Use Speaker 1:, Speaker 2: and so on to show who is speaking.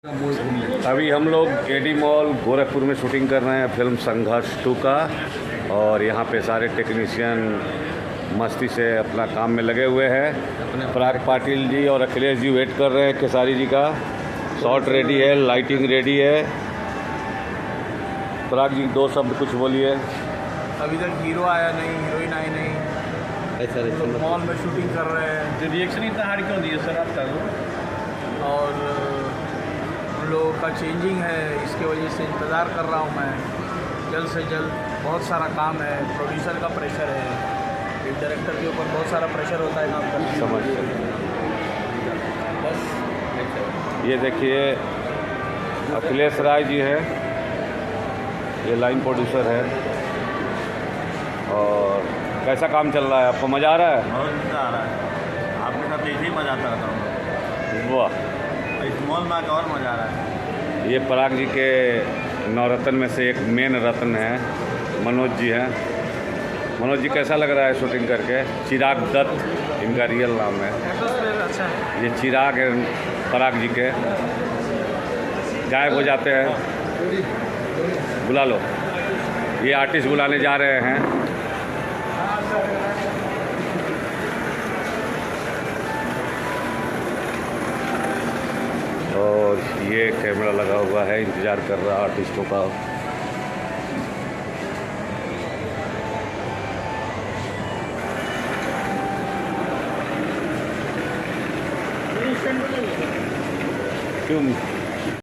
Speaker 1: अभी हम लोग एडी मॉल गोरखपुर में शूटिंग कर रहे हैं फिल्म संघर्ष 2 का। और यहाँ पे सारे टेक्नीशियन मस्ती से अपना काम में लगे हुए हैं। पराग पाटिल जी और अखिलेश जी वेट कर रहे हैं खेसारी जी का। शॉट रेडी है, लाइटिंग रेडी है। पराग जी दो शब्द कुछ बोलिए।
Speaker 2: अभी तक हीरो आया नहीं, हीरोइन आई नहीं,
Speaker 1: ऐसा
Speaker 2: मॉल में शूटिंग कर रहे हैं।
Speaker 3: तो रिएक्शन इतना हार्ड क्यों दिए सर आपका?
Speaker 2: और उन लोगों का चेंजिंग है, इसके वजह से इंतज़ार कर रहा हूँ मैं। जल्द से जल्द बहुत सारा काम है, प्रोड्यूसर का प्रेशर है, एक डायरेक्टर के ऊपर बहुत सारा प्रेशर होता है काम करने के
Speaker 1: समझ
Speaker 2: लिए। बस
Speaker 1: ये देखिए अखिलेश राय जी है, ये लाइन प्रोड्यूसर है। और कैसा काम चल रहा है, आपको मज़ा आ रहा है?
Speaker 3: बहुत मज़ा आ रहा है। आपके साथ ऐसे ही मज़ा आता रहता हूँ।
Speaker 1: वाह,
Speaker 3: इस मॉल में आकर और मज़ा आ रहा है।
Speaker 1: ये पराग जी के नवरत्न में से एक मेन रत्न है, मनोज जी हैं। मनोज जी कैसा लग रहा है शूटिंग करके? चिराग दत्त इनका रियल नाम है।
Speaker 2: अच्छा है।
Speaker 1: ये चिराग है पराग जी के, गायब हो जाते हैं। बुला लो, ये आर्टिस्ट बुलाने जा रहे हैं। और ये कैमरा लगा हुआ है, इंतज़ार कर रहा है आर्टिस्टों का। क्यों